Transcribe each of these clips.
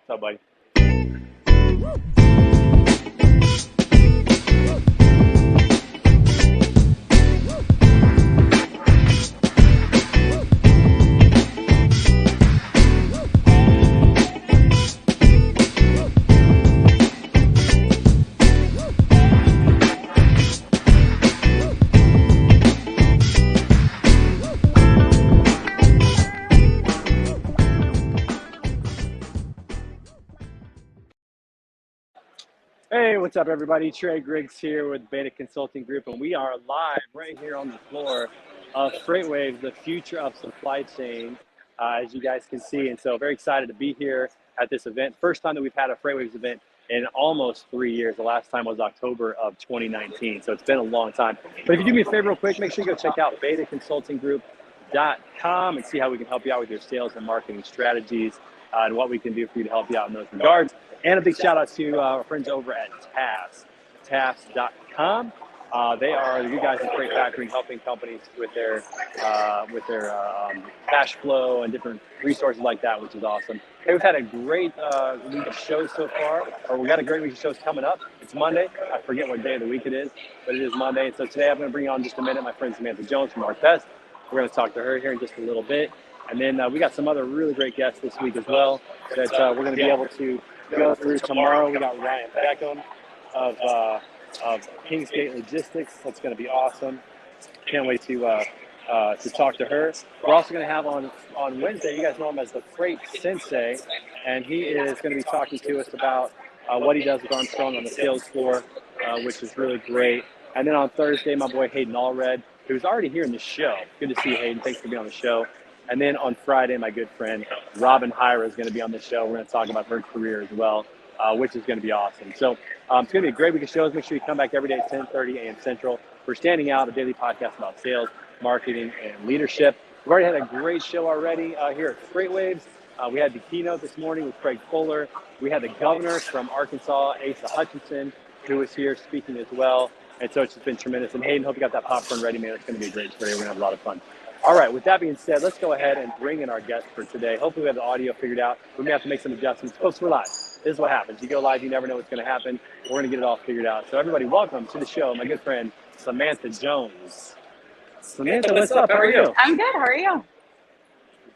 What's up, buddy? Hey, what's up, everybody? Trey Griggs here with Beta Consulting Group, and we are live right here on the floor of Freightwaves, the future of supply chain, as you guys can see. And so, very excited to be here at this event. First time that we've had a Freightwaves event in almost 3 years. The last time was October of 2019, so it's been a long time. But if you do me a favor, real quick, make sure you go check out betaconsultinggroup.com and see how we can help you out with your sales and marketing strategies and what we can do for you to help you out in those regards. And a big shout out to our friends over at TAS.com. They are you guys at Freight Factory, helping companies with their cash flow and different resources like that, which is awesome. Hey, we've had a great week of shows so far, or we got a great week of shows coming up. It's Monday. I forget what day of the week it is, but it is Monday. And so today I'm going to bring on in just a minute my friend Samantha Jones from ArcBest. We're going to talk to her here in just a little bit. And then we got some other really great guests this week as well that we're going to be able to go through tomorrow. We got Ryan Beckham of Kingsgate Logistics. That's going to be awesome. Can't wait to talk to her. We're also going to have on Wednesday, you guys know him as the Freight Sensei, and he is going to be talking to us about what he does with Armstrong on the sales floor, which is really great. And then on Thursday, my boy Hayden Allred, who's already here in the show. Good to see you, Hayden. Thanks for being on the show. And then on Friday, my good friend Robin Hyra is going to be on the show. We're going to talk about her career as well, which is going to be awesome. So it's going to be a great week of shows. Make sure you come back every day at 10:30 a.m. Central. We're Standing Out, a daily podcast about sales, marketing, and leadership. We've already had a great show already here at Freightwaves. We had the keynote this morning with Craig Fuller. We had the governor from Arkansas, Asa Hutchinson, who was here speaking as well. And so it's just been tremendous. And Hayden, hope you got that popcorn ready, man. It's going to be a great show. We're going to have a lot of fun. All right, with that being said, let's go ahead and bring in our guest for today. Hopefully we have the audio figured out. We may have to make some adjustments. Folks, we're live. This is what happens. You go live, you never know what's going to happen. We're going to get it all figured out. So everybody, welcome to the show, my good friend, Samantha Jones. Samantha, what's up? How are you? I'm good. How are you?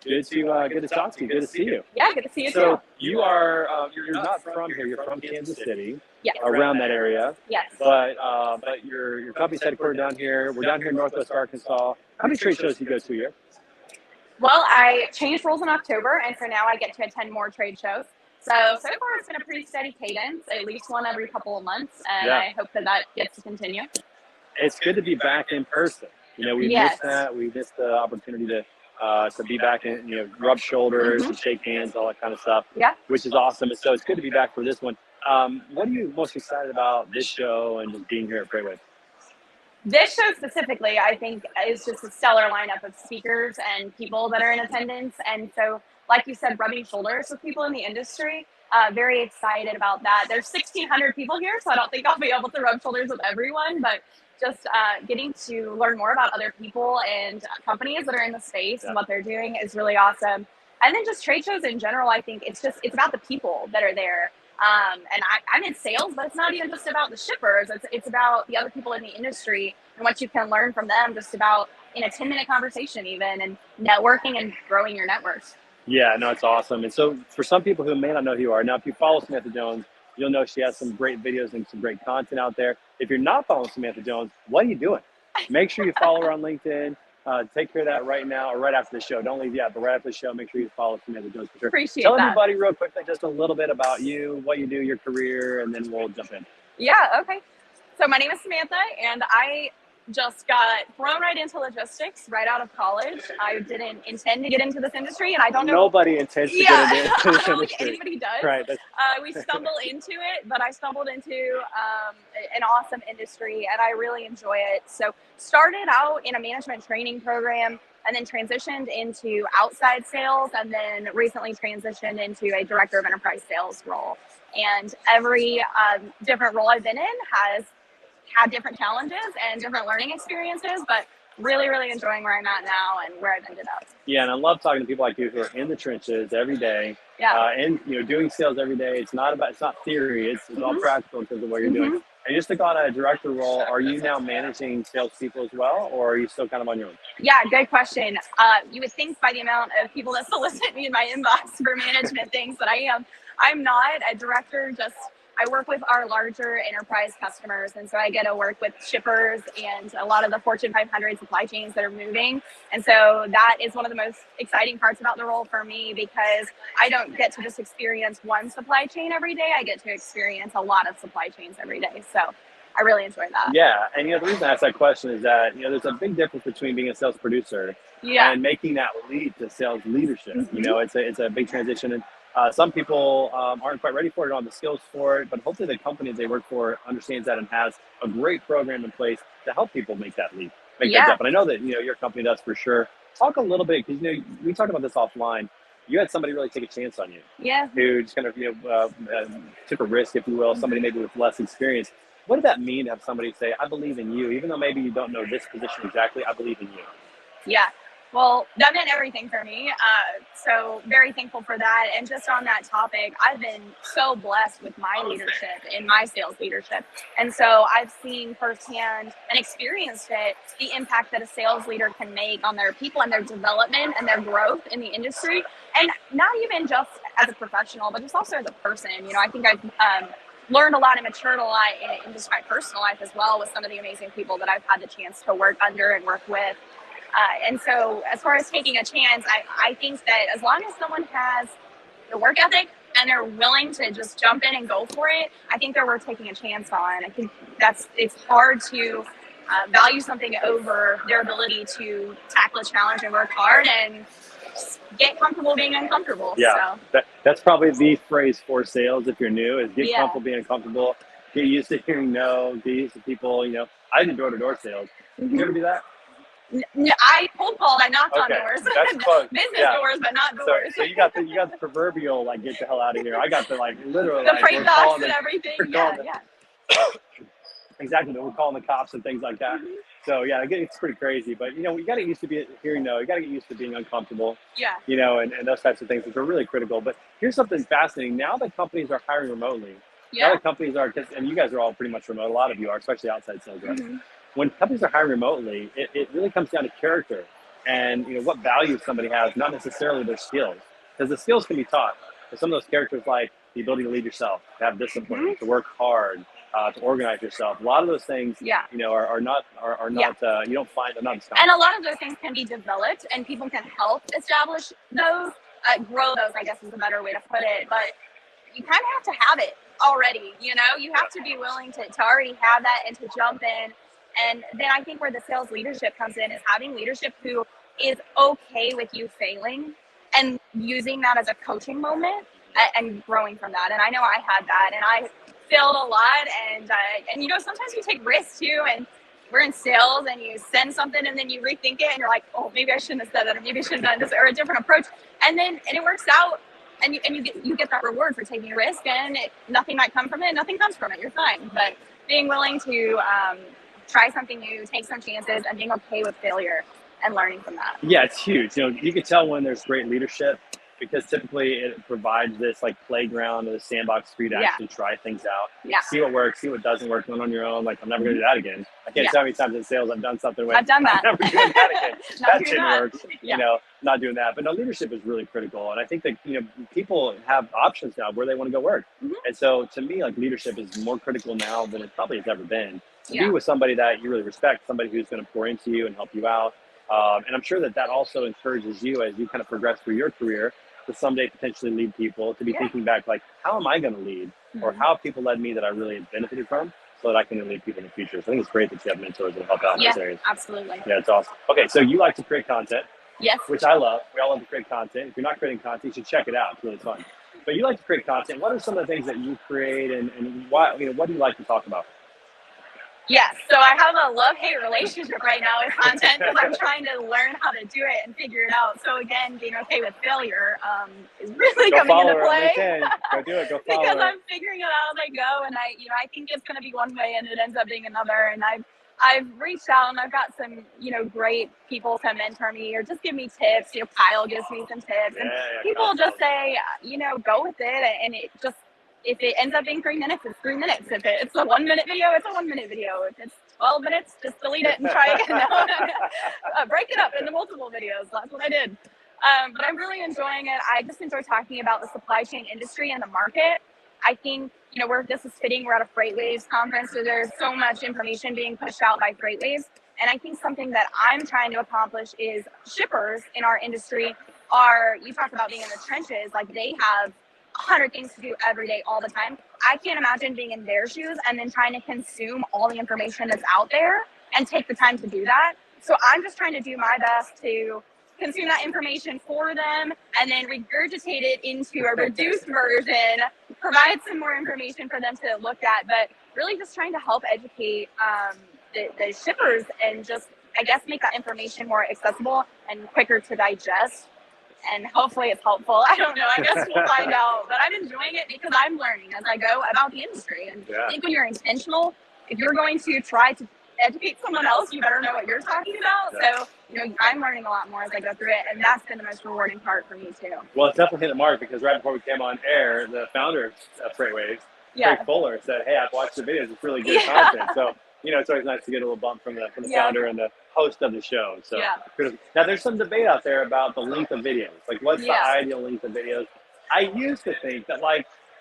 Good to talk to you. Good to see you. Yeah, good to see you too. So you are, you're not from here. You're from Kansas City. Yes. Around that area. Yes. But your company's headquartered down here. We're down here in Northwest Arkansas. How many trade shows do you go to a year? Well, I changed roles in October, and so now I get to attend more trade shows. So far it's been a pretty steady cadence, at least one every couple of months, and I hope that gets to continue. It's good to be back in person. You know, we missed that. We missed the opportunity to be back and, you know, rub shoulders and shake hands, all that kind of stuff. Yeah. Which is awesome. And so it's good to be back for this one. What are you most excited about this show and just being here at Freightwaves? This show specifically, I think, is just a stellar lineup of speakers and people that are in attendance. And so, like you said, rubbing shoulders with people in the industry, very excited about that. There's 1,600 people here, so I don't think I'll be able to rub shoulders with everyone, but just getting to learn more about other people and companies that are in the space and what they're doing is really awesome. And then just trade shows in general, I think it's about the people that are there. And I'm in sales, but it's not even just about the shippers. It's about the other people in the industry and what you can learn from them just about in a 10-minute conversation even, and networking and growing your networks. Yeah, no, it's awesome. And so for some people who may not know who you are, now if you follow Samantha Jones, you'll know she has some great videos and some great content out there. If you're not following Samantha Jones, what are you doing? Make sure you follow her on LinkedIn. Take care of that right now or right after the show. Don't leave yet, but right after the show, make sure you follow Samantha Jones for sure. Tell everybody real quickly just a little bit about you, what you do, your career, and then we'll jump in. Yeah, okay. So my name is Samantha, and I just got thrown right into logistics right out of college. I didn't intend to get into this industry, and I don't know. Nobody intends to get into this industry. I don't think anybody does. Right. We stumble into it, but I stumbled into an awesome industry, and I really enjoy it. So started out in a management training program, and then transitioned into outside sales, and then recently transitioned into a director of enterprise sales role. And every different role I've been in has had different challenges and different learning experiences, but really, really enjoying where I'm at now and where I've ended up. Yeah, and I love talking to people like you who are in the trenches every day, Yeah. and doing sales every day. It's not theory. It's all Hmm. practical in terms of what you're doing. Hmm. And you just took on a director role. Are you now managing salespeople as well, or are you still kind of on your own? Yeah, good question. You would think by the amount of people that solicit me in my inbox for management things that I am. I'm not a director, just I work with our larger enterprise customers. And so I get to work with shippers and a lot of the Fortune 500 supply chains that are moving. And so that is one of the most exciting parts about the role for me, because I don't get to just experience one supply chain every day. I get to experience a lot of supply chains every day. So I really enjoy that. Yeah, and the reason I asked that question is that there's a big difference between being a sales producer Yeah. and making that lead to sales leadership. Hmm. It's a big transition, and some people aren't quite ready for it, don't have the skills for it. But hopefully, the company they work for understands that and has a great program in place to help people make that leap, make that Yeah. jump. And I know that your company does for sure. Talk a little bit, because we talked about this offline. You had somebody really take a chance on you, Yeah. who just kind of took a risk, if you will. Somebody maybe with less experience. What did that mean to have somebody say, "I believe in you," even though maybe you don't know this position exactly? I believe in you. Yeah. Well, that meant everything for me. So very thankful for that. And just on that topic, I've been so blessed with my leadership in my sales leadership. And so I've seen firsthand and experienced it, the impact that a sales leader can make on their people and their development and their growth in the industry. And not even just as a professional, but just also as a person. I think I've learned a lot and matured a lot in just my personal life as well, with some of the amazing people that I've had the chance to work under and work with. And so as far as taking a chance, I think that as long as someone has the work ethic and they're willing to just jump in and go for it, I think they're worth taking a chance on. I think it's hard to value something over their ability to tackle a challenge and work hard and just get comfortable being uncomfortable. Yeah, So. that's probably the phrase for sales if you're new, is get Yeah. comfortable being uncomfortable, get used to hearing no, get used to people. I did door-to-door sales. Did you ever do that? I cold called. I knocked on Okay, doors. that's close. Business Yeah. doors, but not So, doors. so you got the proverbial like get the hell out of here. I got the literal The like freight we're box calling and the, everything. we're Yeah, calling yeah. exactly, we're calling the cops and things like that. Mhm. So yeah, it's pretty crazy. But you got to get used to hearing no. You got to get used to being uncomfortable. Yeah. And those types of things, which are really critical. But here's something fascinating. Now that companies are hiring remotely, now Yeah. that companies are, and you guys are all pretty much remote. A lot of you are, especially outside sales reps. Mhm. When companies are hiring remotely, it really comes down to character and what value somebody has, not necessarily their skills, because the skills can be taught. But some of those characters, like the ability to lead yourself, to have discipline, Mhm. to work hard, to organize yourself. A lot of those things, Yeah. are not Yeah. you don't find them, not And discounted. a lot of those things can be developed, and people can help establish those, grow those, I guess is a better way to put it. But you kind of have to have it already. You have to be willing to already have that and to jump in. And then I think where the sales leadership comes in is having leadership who is okay with you failing and using that as a coaching moment and growing from that. And I know I had that, and I failed a lot. And sometimes you take risks too. And we're in sales, and you send something, and then you rethink it, and you're like, oh, maybe I shouldn't have said that, or maybe I should have done this, or a different approach. And it works out. And you get that reward for taking a risk, and nothing might come from it. Nothing comes from it. You're fine. But being willing to try something new, take some chances, and being okay with failure and learning from that. Yeah, it's huge. You can tell when there's great leadership, because typically it provides this like playground or the sandbox for you to Yeah. actually try things out, Yeah. see what works, see what doesn't work, going on your own. Like, I'm never going to do that again. I can't Yeah. tell how many times in sales I've done something with. I've done that. I'm never doing that again. Not That doing didn't that. work. Yeah. Not doing that. But no, leadership is really critical, and I think that people have options now where they want to go work. Mhm. And so to me, like, leadership is more critical now than it probably has ever been. To Yeah. be with somebody that you really respect, somebody who's going to pour into you and help you out. And I'm sure that also encourages you as you kind of progress through your career to someday potentially lead people, to be Yeah. thinking back like, how am I going to lead? Or Mhm. how have people led me that I really have benefited from, so that I can lead people in the future. So I think it's great that you have mentors that help out in Yeah, those areas. absolutely. Yeah, it's awesome. Okay, so you like to create content, Yes. which I love. We all love to create content. If you're not creating content, you should check it out. It's really fun. But you like to create content. What are some of the things that you create, and why? What do you like to talk about? Yes. So I have a love-hate relationship right now with content, because I'm trying to learn how to do it and figure it out. So again, being okay with failure is really Go coming follow into her on play. LinkedIn. Go do it. Go follow Because her. I'm figuring it out as I go, and I think it's going to be one way, and it ends up being another. And I've reached out and I've got some, great people to mentor me or just give me tips. Kyle gives me some tips, and people just say, go with it. And it just, if it ends up being 3 minutes, it's 3 minutes. If it's a 1 minute video, it's a 1 minute video. If it's 12 minutes, just delete it and try again. Break it up into multiple videos. That's what I did. But I'm really enjoying it. I just enjoy talking about the supply chain industry and the market. I think, where this is fitting, we're at a Freightwaves conference, so there's so much information being pushed out by Freightwaves. And I think something that I'm trying to accomplish is shippers in our industry you talked about being in the trenches, like they have 100 things to do every day, all the time. I can't imagine being in their shoes and then trying to consume all the information that's out there and take the time to do that. So I'm just trying to do my best to consume that information for them and then regurgitate it into a reduced version, provide some more information for them to look at, but really just trying to help educate the shippers and just, I guess, make that information more accessible and quicker to digest. And hopefully it's helpful. I don't know. I guess we'll find out. But I'm enjoying it because I'm learning as I go about the industry. And I think when you're intentional, if you're going to try to educate someone else, you better know what you're talking about. So, I'm learning a lot more as I go through it. And that's been the most rewarding part for me, too. Well, it's definitely hit the mark because right before we came on air, the founder of Freightwaves, Craig Fuller, said, hey, I've watched the videos. It's really good content. So, it's always nice to get a little bump from the founder and the host of the show. So now there's some debate out there about the length of videos. Like, what's the ideal length of videos? I used to think that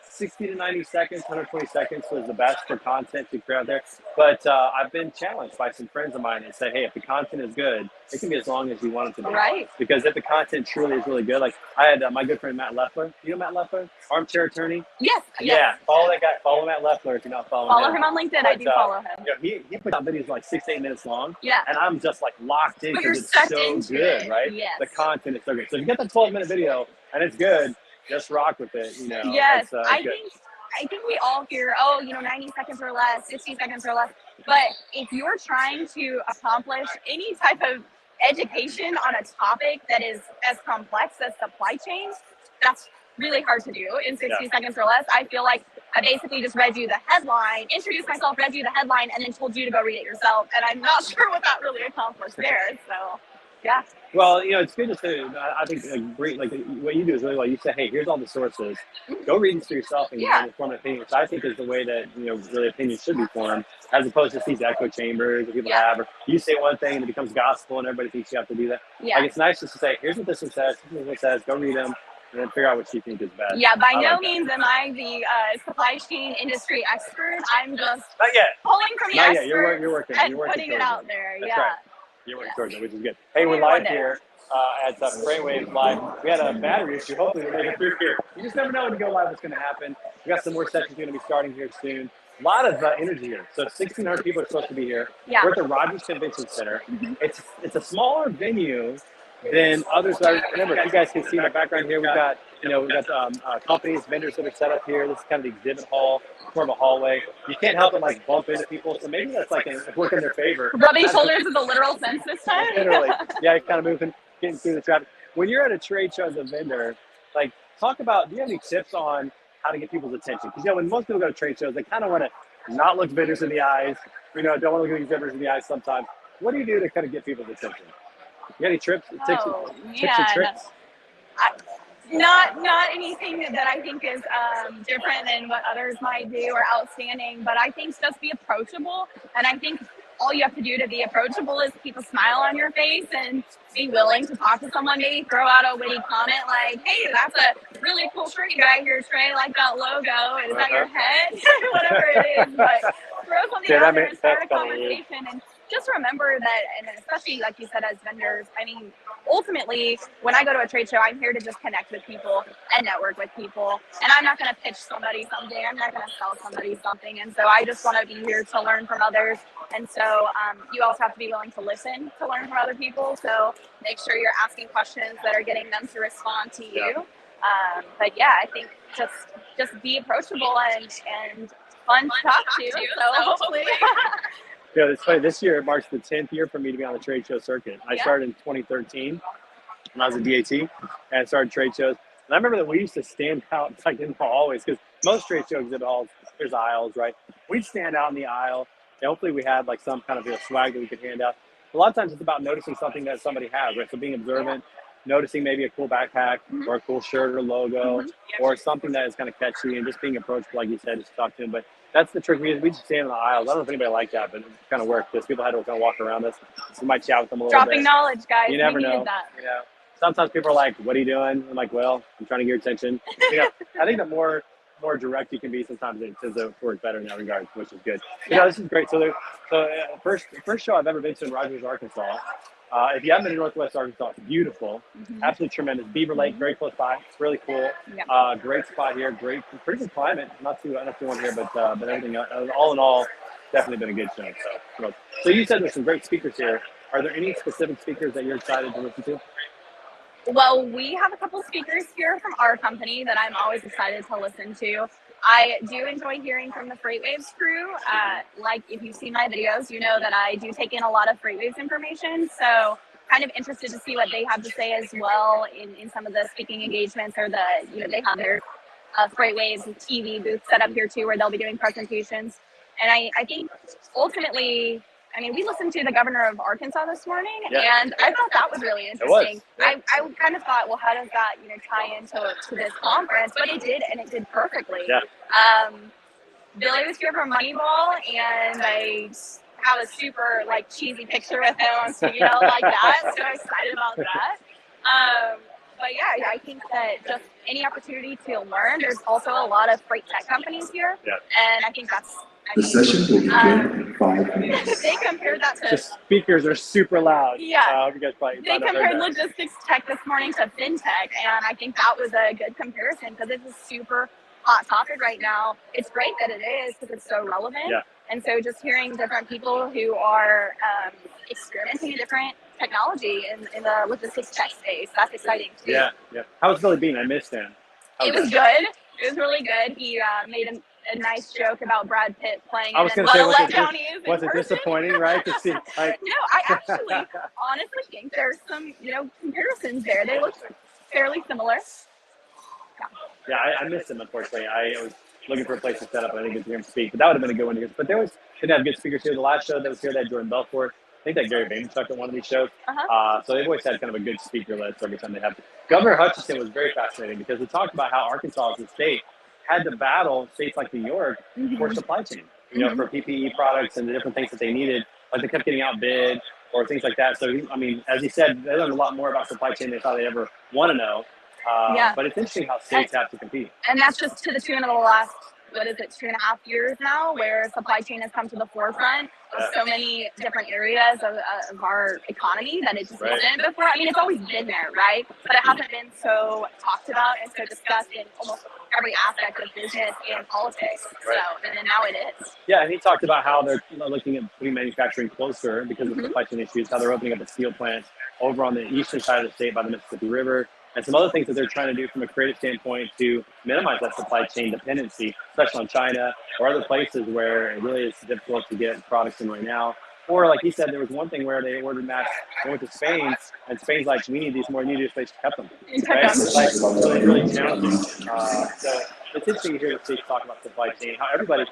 60 to 90 seconds, 120 seconds was the best for content to create out there. But I've been challenged by some friends of mine that say, hey, if the content is good, it can be as long as you want it to be. Right. Because if the content truly is really good, like I had my good friend Matt Leffler. You know Matt Leffler? Armchair attorney? Yes. Yeah. Follow that guy. Follow Matt Leffler if you're not following him. Follow him on LinkedIn. But, I do follow him. He puts out videos 6 to 8 minutes long. Yeah. And I'm just locked in because it's so good, right? Yes. The content is so good. So if you get that 12-minute video and it's good, just rock with it. Yes. I think we all hear, 90 seconds or less, 60 seconds or less. But if you're trying to accomplish any type of education on a topic that is as complex as supply chains, that's really hard to do in 60 seconds or less. I feel like I basically just read you the headline, introduced myself, read you the headline, and then told you to go read it yourself. And I'm not sure what that really accomplished there. So, yeah. Well, it's good to say. I think great. What you do is really well. You say, "Hey, here's all the sources. Go read these for yourself and form an opinion." Which I think is the way that really opinions should be formed, as opposed to these echo chambers that people have. Or you say one thing and it becomes gospel, and everybody thinks you have to do that. Yeah. It's nice just to say, "Here's what this one says. This is what it says. Go read them." And then figure out what you think is best. Yeah, by no means am I the supply chain industry expert. I'm just not yet. Pulling from the experts you're working and putting it out there. That's right. You're working towards it, which is good. Hey, we're live here at Freightwaves Live. We had a battery issue. Hopefully we'll make it through here. You just never know when you go live what's going to happen. We got some more sessions going to be starting here soon. A lot of energy here. So 1,600 people are supposed to be here. Yeah. We're at the Rogers Convention Center. Mm-hmm. It's a smaller venue than others. Remember, if you guys can see in the background here, we've got companies, vendors that are set up here. This is kind of the exhibit hall, more of a hallway. You can't help but bump into people, so maybe that's work in their favor. Rubbing shoulders in the literal sense this time. Literally, kind of getting through the traffic. When you're at a trade show as a vendor, talk about. Do you have any tips on how to get people's attention? Because when most people go to trade shows, they kind of want to not look vendors in the eyes. Don't want to look at vendors in the eyes sometimes. What do you do to kind of get people's attention? You got any tips and tricks? Not anything that I think is different than what others might do or outstanding, but I think just be approachable. And I think all you have to do to be approachable is keep a smile on your face and be willing to talk to someone. Maybe throw out a witty comment like, hey, that's a really cool shirt you got here, Trey. I like that logo. Is that your head? Whatever it is. But throw something out there and start a conversation. And just remember that, and especially like you said, as vendors, ultimately, when I go to a trade show, I'm here to just connect with people and network with people. And I'm not going to pitch somebody something. I'm not going to sell somebody something. And so I just want to be here to learn from others. And so you also have to be willing to listen to learn from other people. So make sure you're asking questions that are getting them to respond to you. But I think just be approachable and fun to talk to. So hopefully. It's funny. This year marks the 10th year for me to be on the trade show circuit. I started in 2013 when I was at DAT, and I started trade shows. And I remember that we used to stand out in the hallways because most trade show exhibit halls, there's aisles, right? We'd stand out in the aisle, hopefully we had like some kind of swag that we could hand out. A lot of times it's about noticing something that somebody has, right? So being observant, noticing maybe a cool backpack or a cool shirt or logo or something that is kind of catchy, and just being approachable, like you said, just talk to them. But that's the trick. We just stand in the aisles. I don't know if anybody liked that, but it kind of worked because people had to kind of walk around us. So we might chat with them a little bit. Dropping knowledge, guys. You never know. That. You know, sometimes people are like, "What are you doing?" I'm like, "Well, I'm trying to get your attention." You know, I think the more direct you can be, sometimes it tends to work better in that regard, which is good. You know, this is great. So first show I've ever been to in Rogers, Arkansas. If you haven't been to Northwest Arkansas, it's beautiful, absolutely tremendous. Beaver Lake, very close by. It's really cool. Great spot here. Pretty good climate. Not too warm here, but everything all in all, definitely been a good show. So you said there's some great speakers here. Are there any specific speakers that you're excited to listen to? Well, we have a couple speakers here from our company that I'm always excited to listen to. I do enjoy hearing from the Freightwaves crew. Like if you've seen my videos, you know that I do take in a lot of Freightwaves information. So kind of interested to see what they have to say as well in some of the speaking engagements, or they have their Freightwaves TV booth set up here too, where they'll be doing presentations. And I think ultimately, I mean, we listened to the governor of Arkansas this morning, and I thought that was really interesting. I kind of thought, well, how does that, tie into this conference? But it did, and it did perfectly. Billy was here from Moneyball, and I have a super cheesy picture with him on speed like that. So I'm excited about that. But yeah, I think that just any opportunity to learn. There's also a lot of freight tech companies here, and I think that's. The session will begin in 5 minutes. They compared that to... The speakers are super loud. Yeah. You guys probably they compared logistics tech this morning to fintech, and I think that was a good comparison because it's a super hot topic right now. It's great that it is because it's so relevant. And so just hearing different people who are experimenting in different technology in the logistics tech space, that's exciting too. Yeah. How was Billy Bean? I missed him. It was good. It was really good. He made a nice joke about Brad Pitt playing. I was going to say, was it disappointing, right? To see, no, I actually honestly think there's some, comparisons there. They look fairly similar. Yeah, I missed him, unfortunately. I was looking for a place to set up, and I didn't get to hear him speak. But that would have been a good one to hear. But they didn't have good speakers here. The last show that was here, they had Jordan Belfort. I think that Gary Vaynerchuk at one of these shows. So they've always had kind of a good speaker list every time they have. Governor Hutchinson was very fascinating because he talked about how Arkansas as a state had to battle states like New York for supply chain, for PPE products and the different things that they needed. Like they kept getting outbid or things like that. So, as he said, they learned a lot more about supply chain than they thought they'd ever want to know. But it's interesting how states have to compete. And that's just to the tune of the last, 2.5 years now, where supply chain has come to the forefront of so many different areas of our economy that it just wasn't before. I mean, it's always been there, right? But it hasn't been so talked about and so discussed in almost every aspect of business and politics. So, and then now it is. Yeah, and he talked about how they're looking at putting manufacturing closer because of supply chain issues, how they're opening up a steel plant over on the eastern side of the state by the Mississippi River, and some other things that they're trying to do from a creative standpoint to minimize that supply chain dependency, especially on China or other places where it really is difficult to get products in right now. Or like he said, there was one thing where they ordered masks, they went to Spain, and Spain's like, we need these more, you need to kept them. Right? It's like really challenging. So it's interesting to hear the states talk about supply chain, how everybody,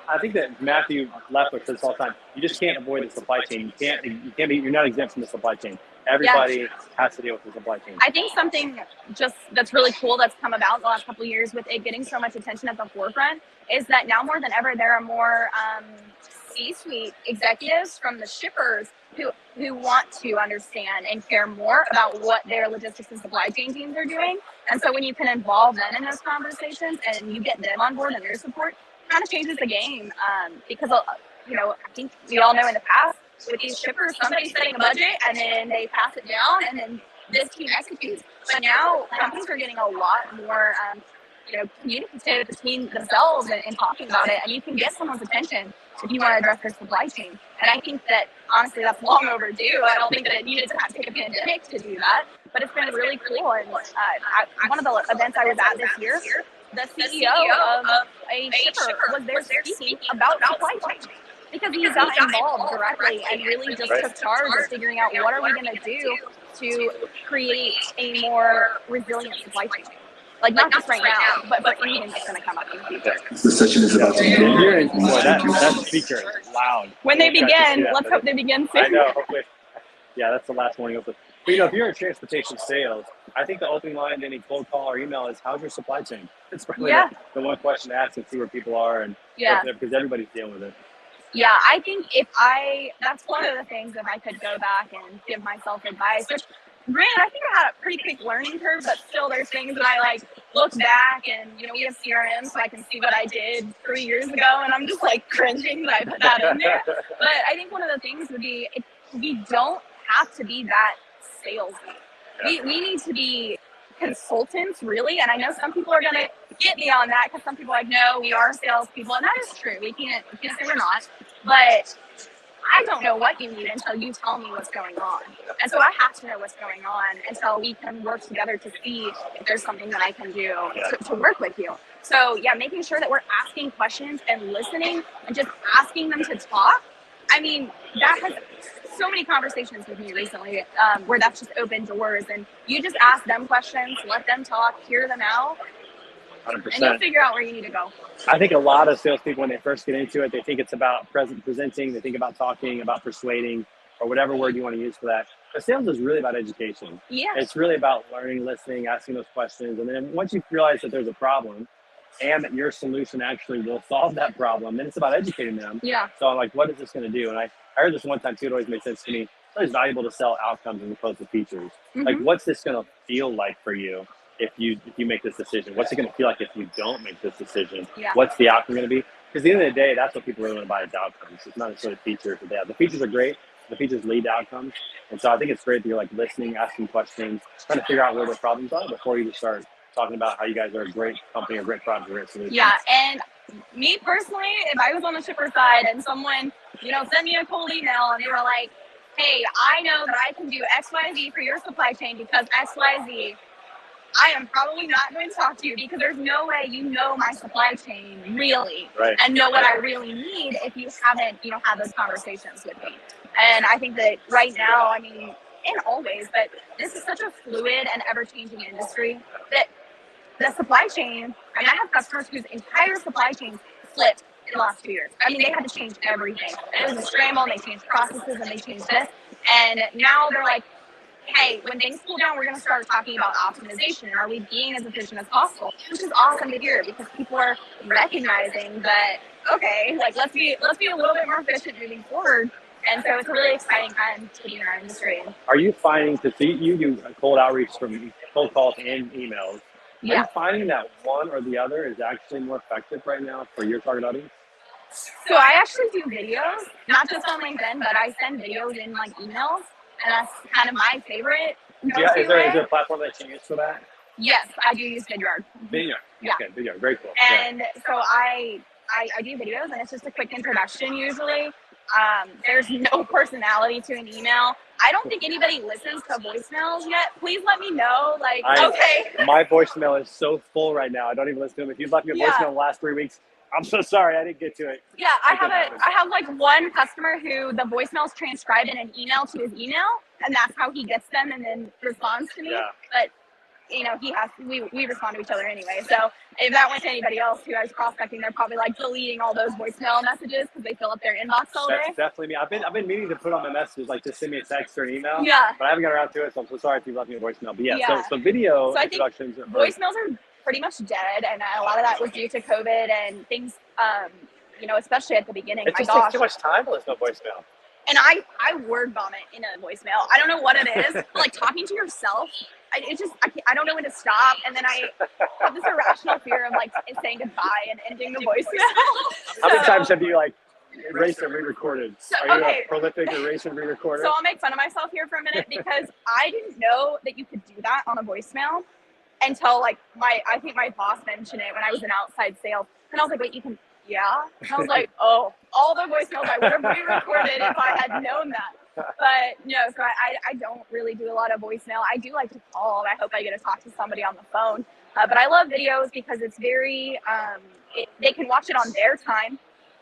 I think that Matthew Leffler says all the time, you just can't avoid the supply chain. You're not exempt from the supply chain. Everybody has to deal with the supply chain. I think something just that's really cool that's come about the last couple of years with it getting so much attention at the forefront is that now more than ever, there are more C-suite executives from the shippers who want to understand and care more about what their logistics and supply chain teams are doing. And so when you can involve them in those conversations and you get them on board and their support, it kind of changes the game. Because, I think we all know in the past, with these shippers, somebody's setting a budget and then they pass it down and then this team executes. But now companies are getting a lot more, communicative between themselves and talking about it. And you can get someone's attention if you want to address their supply chain. And I think that, honestly, that's long overdue. I don't think that it needed to take a pandemic to do that. But it's been really cool. And one of the events I was at this year, the CEO of a shipper was there speaking about supply chain. Because he got involved directly and really just took charge of figuring out what are we going to do to create a more resilient supply chain. Like not just right now, but for anything that's going to come up in the future. The session is about to begin. You're in, boy, that speaker is loud. When they begin, let's hope they begin soon. I know. Hopefully, yeah, that's the last one. But if you're in transportation sales, I think the opening line to any cold call or email is, "How's your supply chain?" It's probably the one question to ask and see where people are and because everybody's dealing with it. Yeah, I think that's one of the things, if I could go back and give myself advice, which granted, I think I had a pretty quick learning curve, but still there's things that I look back and, we have CRM so I can see what I did 3 years ago and I'm just cringing that I put that in there. But I think one of the things would be, we don't have to be that salesy. We need to be consultants, really. And I know some people are going to get me on that because some people are like, no, we are salespeople. And that is true. We can't say we're not. But I don't know what you need until you tell me what's going on. And so I have to know what's going on until we can work together to see if there's something that I can do to work with you. So making sure that we're asking questions and listening and just asking them to talk. I mean, that has so many conversations with me recently where that's just opened doors, and you just ask them questions, let them talk, hear them out, 100%. and you'll figure out where you need to go. I think a lot of salespeople, when they first get into it, they think it's about presenting, they think about talking, about persuading, or whatever word you want to use for that. But sales is really about education. Yeah. It's really about learning, listening, asking those questions. And then once you realize that there's a problem and that your solution actually will solve that problem, then it's about educating them. Yeah. So what is this going to do? And I heard this one time too, it always makes sense to me. It's always valuable to sell outcomes as opposed to features. Mm-hmm. What's this going to feel like for you if you make this decision? What's it going to feel like if you don't make this decision? Yeah. What's the outcome going to be? Because at the end of the day, that's what people really want to buy is outcomes. It's not necessarily features that they have. The features are great. The features lead to outcomes. And so I think it's great that you're listening, asking questions, trying to figure out where the problems are before you just start talking about how you guys are a great company, a great product, a great solution. Yeah, and me personally, if I was on the shipper side and someone, sent me a cold email and they were like, hey, I know that I can do XYZ for your supply chain because XYZ, I am probably not going to talk to you because there's no way you know my supply chain really and know what I really need if you haven't, had those conversations with me. And I think that right now, and always, but this is such a fluid and ever-changing industry that the supply chain, I have customers whose entire supply chain flipped in the last 2 years. They had to change everything. It was a scramble, and they changed processes, and they changed this. And now they're like, hey, when things cool down, we're going to start talking about optimization, and are we being as efficient as possible? Which is awesome to hear because people are recognizing that, okay, let's be a little bit more efficient moving forward. And so it's a really exciting time to be in our industry. Are you finding, because you do cold outreach from cold calls and emails, are you finding that one or the other is actually more effective right now for your target audience? So I actually do videos, not just on LinkedIn, but I send videos in emails, and that's kind of my favorite. Yeah, is there a platform that you use for that? Yes, I do use Vidyard. Vidyard. Yeah. Okay, Vidyard. Very cool. And so I do videos, and it's just a quick introduction usually. There's no personality to an email. I don't think anybody listens to voicemails yet. Please let me know. Okay. My voicemail is so full right now. I don't even listen to them. If you've left me a voicemail in the last 3 weeks, I'm so sorry. I didn't get to it. Yeah, I have one customer who the voicemail's transcribed in an email to his email, and that's how he gets them and then responds to me. Yeah. But we respond to each other anyway. So if that went to anybody else who I was prospecting, they're probably deleting all those voicemail messages because they fill up their inbox all day. That's definitely me. I've been meaning to put on my messages just send me a text or an email. Yeah. But I haven't got around to it, so I'm so sorry if you left me a voicemail. But so video introductions. I think voicemails are pretty much dead, and a lot of that was due to COVID and things. Especially at the beginning. It just takes too much time to listen to a voicemail. And I word vomit in a voicemail. I don't know what it is. Talking to yourself. I don't know when to stop, and then I have this irrational fear of saying goodbye and ending the voicemail. How many times have you erased and re-recorded? Are you a prolific erase and re-recorder? So I'll make fun of myself here for a minute because I didn't know that you could do that on a voicemail until I think my boss mentioned it when I was in outside sales, and I was like, wait, you can? Yeah. And I was like, oh, all the voicemails I would have re-recorded if I had known that. But no, so I don't really do a lot of voicemail. I do like to call. I hope I get to talk to somebody on the phone. But I love videos because it's very, they can watch it on their time.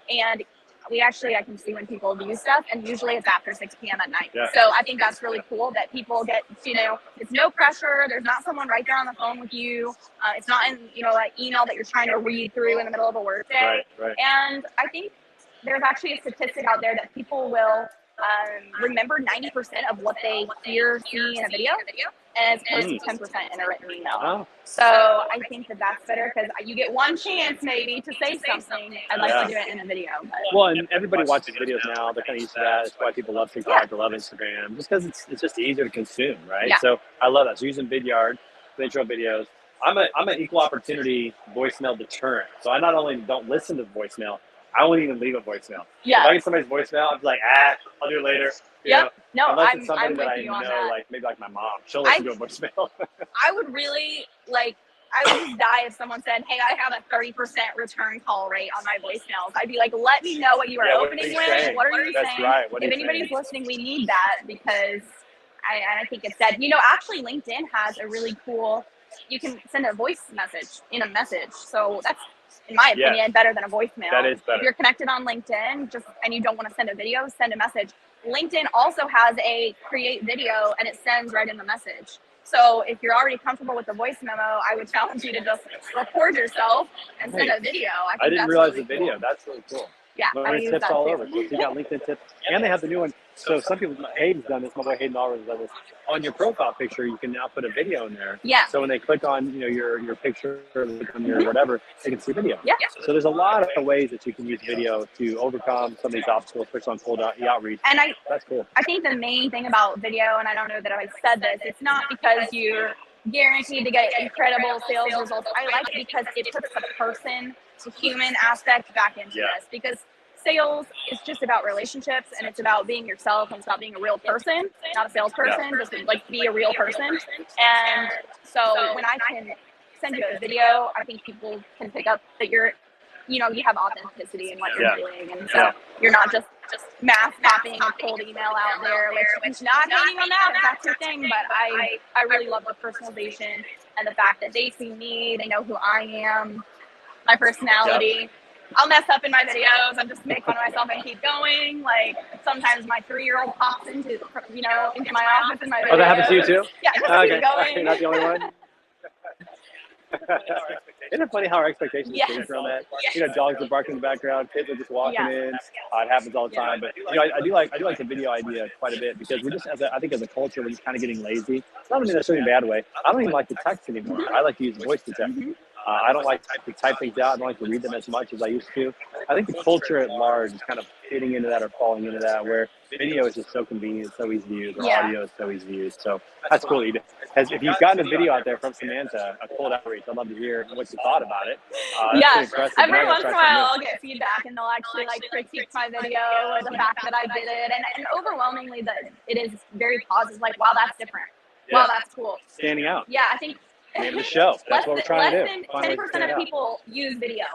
And I can see when people view stuff, and usually it's after 6 p.m. at night. Yeah. So I think that's really cool that people get, it's no pressure. There's not someone right there on the phone with you. It's not in, that email that you're trying to read through in the middle of a workday. Right. And I think there's actually a statistic out there that people will remember 90% of what they see in a video, as opposed to 10% in a written email. Oh. So I think that's better because you get one chance maybe to say something. I'd like to do it in a video. But. Well, and everybody watches videos now. They're kind of used to that. That's why people love TikTok. They love Instagram, just because it's just easier to consume, right? Yeah. So I love that. So using Vidyard, the intro videos. I'm an equal opportunity voicemail deterrent. So I not only don't listen to voicemail, I won't even leave a voicemail. Yeah. If I get somebody's voicemail, I'm like, I'll do it later. You know? No, Unless I'm it's somebody with that I you on know, that. like maybe like my mom. She'll listen to a voicemail. I would really I would just die if someone said, hey, I have a 30% return call rate on my voicemails. I'd be like, let me know what you are opening with. What are you saying? That's right. What are if you anybody's saying? listening, we need that because I think it's dead. Actually, LinkedIn has a really cool, you can send a voice message in a message. So that's, in my opinion, better than a voicemail. That is better. If you're connected on LinkedIn and you don't want to send a video, send a message. LinkedIn also has a create video and it sends right in the message. So if you're already comfortable with the voice memo, I would challenge you to just record yourself and send a video. I didn't realize the video. Cool. That's really cool. Yeah, I use tips that all too. over. So you got LinkedIn tips, and they have the new one. So some people, Hayden's done this. My boy Hayden always done this. On your profile picture, you can now put a video in there. Yeah. So when they click on your picture or on your whatever, they can see video. Yeah. So there's a lot of ways that you can use video to overcome some of these obstacles, especially on cold outreach. And that's cool. I think the main thing about video, and I don't know that I've said this, it's not because you're guaranteed to get incredible sales results. I like it because it puts the person, the human aspect back into this, because sales is just about relationships and it's about being yourself and it's about being a real person, not a salesperson, just be a real person. And so when I can send you a video, I think people can pick up that you have authenticity in what you're doing. And so you're not just mass popping a cold email out there, which is not hating on that if that's your thing, but I really love the personalization and the fact that they see me, they know who I am, my personality. I'll mess up in my videos. I'm just make fun of myself and keep going. Like sometimes my 3-year-old pops into my office in my videos. Oh, that happens to you too? Yeah, just keep going. You're not the only one. Isn't it funny how our expectations change from that? Dogs are barking in the background, kids are just walking in. It happens all the time. But I do like the video idea quite a bit because we're just I think as a culture we're just kind of getting lazy. Not necessarily in a bad way. I don't even like to text anymore. I like to use voice to text. I don't like to type things out. I don't like to read them as much as I used to. I think the culture at large is kind of fitting into that or falling into that, where video is just so convenient, so easy to use, or audio is so easy to use. So that's cool. If you've gotten a video out there from Samantha, a cold outreach, I'd love to hear what you thought about it. Every once in a while I'll get feedback and they'll actually critique my video or the fact that I did it. And overwhelmingly that it is very positive. Like, wow, that's different. Wow, that's cool. Standing out. Yeah, I think name of the show. That's what we're trying to do. Less than 10% of people use video.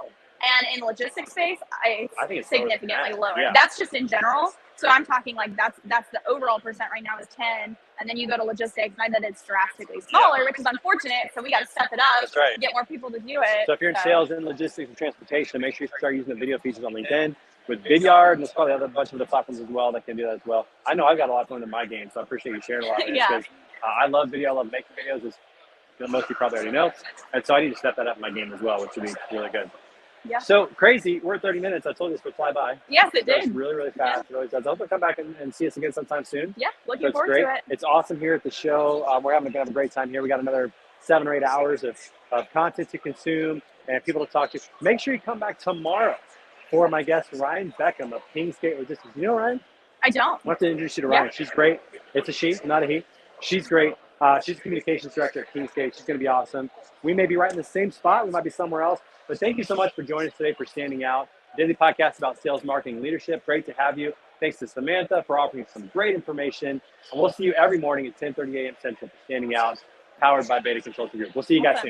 And in logistics space, I think it's significantly lower. Yeah. That's just in general. So I'm talking that's the overall percent right now is 10. And then you go to logistics, and I bet it's drastically smaller, which is unfortunate. So we got to step it up, get more people to do it. So if you're in sales and logistics and transportation, make sure you start using the video features on LinkedIn with Vidyard, and there's probably a bunch of other platforms as well that can do that as well. I know I've got a lot of fun in my game, so I appreciate you sharing a lot of this because I love video. I love making videos. As most of you probably already know. And so I need to step that up in my game as well, which would be really good. Yeah. So crazy. We're at 30 minutes. I told you this would fly by. Yes, it did. It's really, really fast. It always does. I hope you'll come back and see us again sometime soon. Yeah, looking forward to it. It's awesome here at the show. We're going to have a great time here. We got another 7 or 8 hours of content to consume and people to talk to. Make sure you come back tomorrow for my guest, Ryan Beckham of Kingsgate Logistics. You know Ryan? I don't. I want to introduce you to Ryan. She's great. It's a she, not a he. She's great. She's the communications director at Kingsgate. She's going to be awesome. We may be right in the same spot. We might be somewhere else. But thank you so much for joining us today, for standing out. Daily podcast about sales, marketing, leadership. Great to have you. Thanks to Samantha for offering some great information. And we'll see you every morning at 10:30 a.m. Central for Standing Out, powered by Beta Consulting Group. We'll see you guys soon.